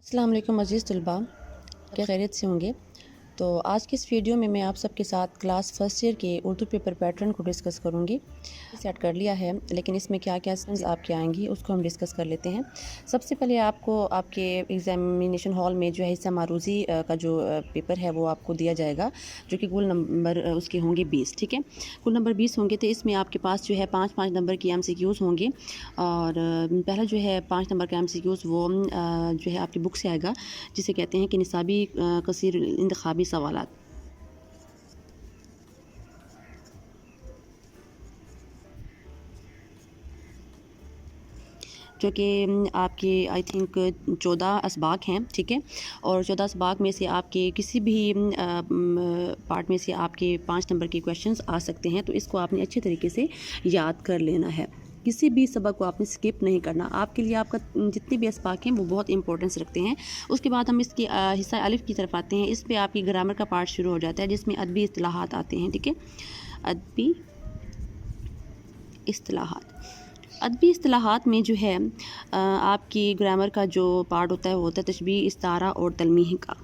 अस्सलाम वालेकुम अज़ीज़ तलबा, क्या खैरियत से होंगे। तो आज की इस वीडियो में मैं आप सबके साथ क्लास फर्स्ट ईयर के उर्दू पेपर पैटर्न को डिस्कस करूंगी। सेट कर लिया है, लेकिन इसमें क्या क्या सेंस आपके आएंगी उसको हम डिस्कस कर लेते हैं। सबसे पहले आपको आपके एग्ज़ामिनेशन हॉल में जो है हिस्सा मारूज़ी का जो पेपर है वो आपको दिया जाएगा, जो कि कुल नंबर उसके होंगे 20। ठीक है, कुल नंबर 20 होंगे। तो इसमें आपके पास जो है 5-5 नंबर की MCQs होंगे। और पहला जो है 5 नंबर का MCQs वो जो है आपकी बुक से आएगा, जिसे कहते हैं कि निसाबी कसीर इंतखाबी सवालात। जो कि आपके आई थिंक 14 असबाक हैं। ठीक है, और 14 असबाक में से आपके किसी भी पार्ट में से आपके 5 नंबर के क्वेश्चंस आ सकते हैं। तो इसको आपने अच्छे तरीके से याद कर लेना है, किसी भी सबक को आपने स्किप नहीं करना। आपके लिए आपका जितने भी असबाक हैं वो बहुत इंपॉर्टेंस रखते हैं। उसके बाद हम इसकी हिस्सा अलिफ की तरफ आते हैं। इस पे आपकी ग्रामर का पार्ट शुरू हो जाता है, जिसमें अदबी इस्तिलाहात आते हैं। ठीक है, अदबी इस्तिलाहात। अदबी इस्तिलाहात में जो है आपकी ग्रामर का जो पार्ट होता है वो होता है तशबीह, इस्तारा और तलमीह का।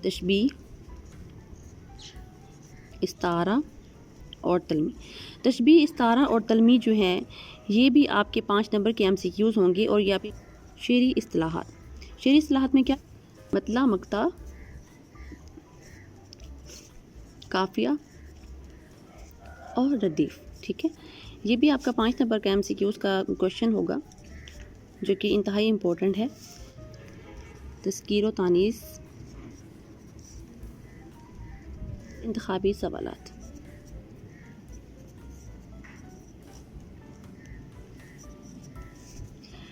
तशबीह, इस्तारा और तलमी। तशबीह, इस्तारा और तलमी जो है ये भी आपके 5 नंबर के MCQs होंगे। और ये आपके शेरी इस्तिलाहात। शेरी इस्तिलाहात में क्या, मतला, मक्ता, काफिया और रदीफ। ठीक है, ये भी आपका 5 नंबर का MCQs का क्वेश्चन होगा, जो कि इंतहाई इम्पोर्टेंट है। तस्कीर व तानीस इंतखाबी सवालात।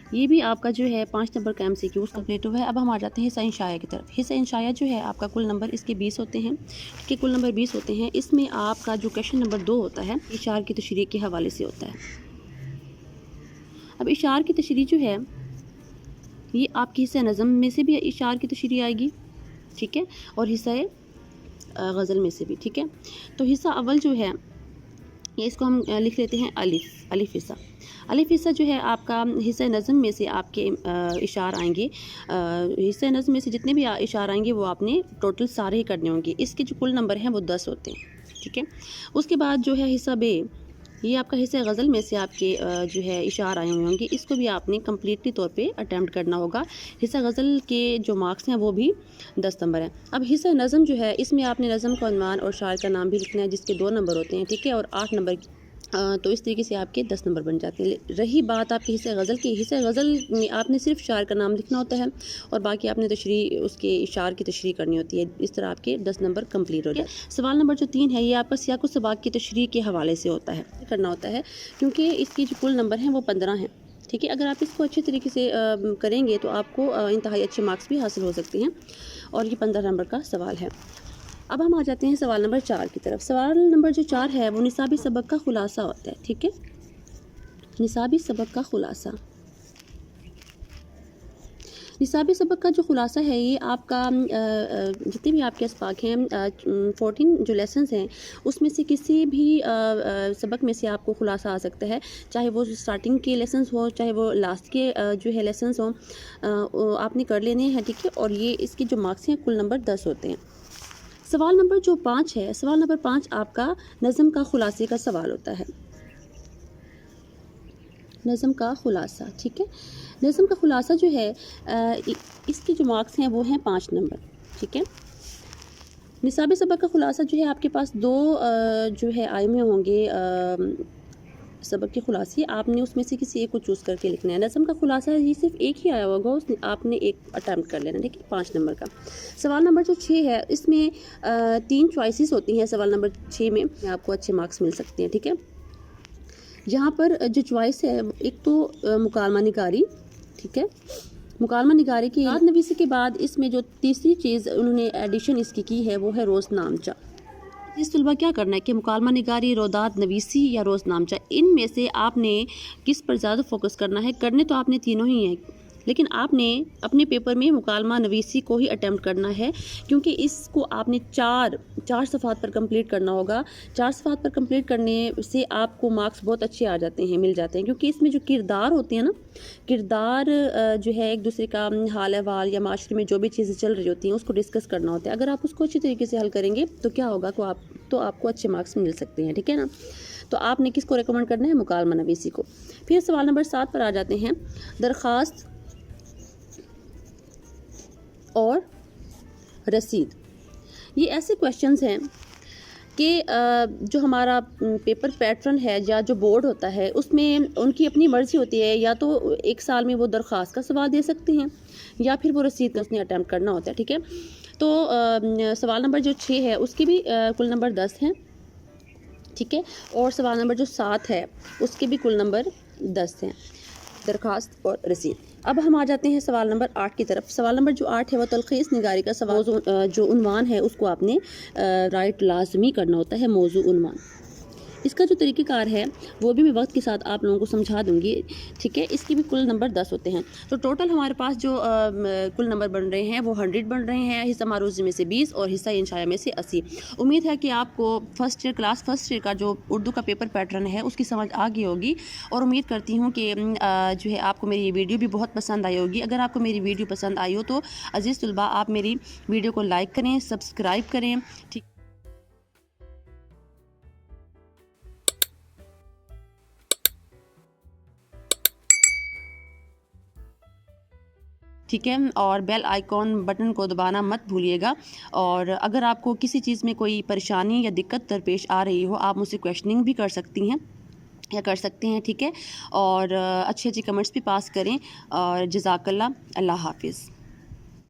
ये भी आपका जो है 5 नंबर का MCQs कंप्लीट हुआ है। अब हम आ जाते हैं हिस्सा इंशाया की तरफ। हिस्सा इंशाया जो है आपका कुल नंबर इसके 20 होते हैं। ठीक है, कुल नंबर 20 होते हैं। इसमें आपका जो क्वेश्चन नंबर 2 होता है इशार की तशरीह के हवाले से होता है। अब इशार की तशरीह जो है ये आपकी हिस्सा नज़म में से भी इशार की तशरीह आएगी। ठीक है, और हिस्सा गज़ल में से भी। ठीक है, तो हिस्सा अव्वल जो है ये इसको हम लिख लेते हैं अलिफ। अलिफ हिस्सा, अलिफ हिस्सा जो है आपका हिस्सा नज़म में से आपके इशार आएंगे। हिस्सा नज़म में से जितने भी इशार आएंगे वो आपने टोटल सारे ही करने होंगे। इसके जो कुल नंबर हैं वो 10 होते हैं। ठीक है, उसके बाद जो है हिस्सा बे, ये आपका हिस्सा गज़ल में से आपके जो है इशार आए हुए होंगे। इसको भी आपने कम्प्लीटली तौर पे अटैम्प्ट करना होगा। हिस्सा गज़ल के जो मार्क्स हैं वो भी 10 नंबर हैं। अब हिस्सा नज़म जो है इसमें आपने नज़म का उन्वान और शायर का नाम भी लिखना है, जिसके 2 नंबर होते हैं। ठीक है, और 8 नंबर तो इस तरीके से आपके 10 नंबर बन जाते हैं। रही बात आपके हिस्सा गज़ल की, हिस्सा गज़ल में आपने सिर्फ शायर का नाम लिखना होता है और बाकी आपने तशरीह उसके इशार की तशरीह करनी होती है। इस तरह आपके 10 नंबर कंप्लीट हो जाए। सवाल नंबर जो 3 है ये आपका सियाक़ व सबाक़ की तशरीह के हवाले से होता है, करना होता है, क्योंकि इसकी जो कुल नंबर हैं वो 15 हैं। ठीक है, अगर आप इसको अच्छे तरीके से करेंगे तो आपको इंतहाई अच्छे मार्क्स भी हासिल हो सकते हैं। और ये 15 नंबर का सवाल है। अब हम आ जाते हैं सवाल नंबर 4 की तरफ। सवाल नंबर जो 4 है वो निसाबी सबक का खुलासा होता है। ठीक है, निसाबी सबक का खुलासा। निसाबी सबक का जो खुलासा है ये आपका जितने भी आपके असबाक हैं 14 जो लेसन्स हैं उसमें से किसी भी सबक में से आपको खुलासा आ सकता है, चाहे वो स्टार्टिंग के लेसन्स हो चाहे वो लास्ट के जो है लेसन्स हों, आपने कर लेने हैं। ठीक है, और ये इसके जो मार्क्स हैं कुल नंबर 10 होते हैं। सवाल नंबर जो 5 है, सवाल नंबर 5 आपका नज़म का खुलासे का सवाल होता है। नज़म का खुलासा। ठीक है, नज़म का खुलासा जो है इसके जो मार्क्स हैं वो हैं 5 नंबर। ठीक है, निसाबी सबक का खुलासा जो है आपके पास 2 जो है आए हुए होंगे सबक के खुलासे, आपने उसमें से किसी एक को चूज़ करके लिखना है। नज़म का खुलासा ये सिर्फ एक ही आया होगा, उसने आपने एक अटैम्प्ट कर लेना। ठीक है, 5 नंबर का। सवाल नंबर जो 6 है इसमें 3 चॉइसेस होती हैं। सवाल नंबर 6 में आपको अच्छे मार्क्स मिल सकते हैं। ठीक है, यहाँ पर जो चॉइस है एक तो मुकालमा निगारी। ठीक है, मुकालमा निगारी की याद नवीसी के बाद इसमें जो तीसरी चीज़ उन्होंने एडिशन इसकी की है वो है रोज़नामचा। इस तलबा क्या करना है कि मुकालमा निगारी, रोदात नवीसी या रोज़नामचा, इनमें से आपने किस पर ज़्यादा फोकस करना है। करने तो आपने तीनों ही हैं, لیکن آپ نے اپنے پیپر میں مکالمہ نویسی کو ہی اٹیمپٹ کرنا ہے، کیونکہ اس کو آپ نے چار صفحات پر کمپلیٹ کرنا ہوگا۔ 4 صفحات پر کمپلیٹ کرنے سے آپ کو مارکس بہت اچھے آ جاتے ہیں، مل جاتے ہیں، کیونکہ اس میں جو کردار ہوتے ہیں نا، کردار جو ہے ایک دوسرے کا حال احوال یا معاشرے میں جو بھی چیزیں چل رہی ہوتی ہیں اس کو ڈسکس کرنا ہوتا ہے۔ اگر آپ اس کو اچھی طریقے سے حل کریں گے تو کیا ہوگا تو آپ کو اچھے مارکس مل سکتے ہیں، ٹھیک ہے نا۔ تو آپ نے کس کو ریکمنڈ کرنا ہے؟ مکالمہ نویسی کو۔ پھر سوال نمبر 7 پر آ جاتے ہیں، درخواست اور رسید۔ یہ ایسے کویشچنز ہیں کہ جو ہمارا پیپر پیٹرن ہے یا جو بورڈ ہوتا ہے اس میں ان کی اپنی مرضی ہوتی ہے، یا تو ایک سال میں وہ درخواست کا سوال دے سکتے ہیں یا پھر وہ رسید کا اس نے اٹیمپٹ کرنا ہوتا ہے، ٹھیک ہے۔ تو سوال نمبر جو 6 ہے اس کے بھی کل نمبر 10 ہیں، ٹھیک ہے، اور سوال نمبر جو 7 ہے اس کے بھی کل نمبر 10 ہیں، درخواست اور رسید۔ اب ہم آ جاتے ہیں سوال نمبر 8 کی طرف۔ سوال نمبر جو 8 ہے وہ تلخیص نگاری کا سوال، جو عنوان ہے اس کو آپ نے رائٹ لازمی کرنا ہوتا ہے، موضوع عنوان۔ اس کا جو طریقہ کار ہے وہ بھی میں وقت کے ساتھ آپ لوگوں کو سمجھا دوں گی، ٹھیک ہے۔ اس کے بھی کل نمبر 10 ہوتے ہیں، تو ٹوٹل ہمارے پاس جو کل نمبر بن رہے ہیں وہ 100 بن رہے ہیں، حصہ معروضی میں سے 20 اور حصہ انشائیہ میں سے 80۔ امید ہے کہ آپ کو کلاس فرسٹ ایئر کا جو اردو کا پیپر پیٹرن ہے اس کی سمجھ آ گئی ہوگی، اور امید کرتی ہوں کہ جو ہے آپ کو میری یہ ویڈیو بھی بہت پسند آئی ہوگی۔ اگر آپ کو میری ویڈیو پسند آئی ہو تو عزیز طلباء آپ میری ویڈیو کو لائک کریں، سبسکرائب کریں، ٹھیک ہے، اور بیل آئیکن بٹن کو دبانا مت بھولیے گا۔ اور اگر آپ کو کسی چیز میں کوئی پریشانی یا دقت درپیش آ رہی ہو آپ مجھ سے کویشچننگ بھی کر سکتی ہیں یا کر سکتے ہیں، ٹھیک ہے، اور اچھے کمنٹس بھی پاس کریں، اور جزاک اللہ، اللہ حافظ۔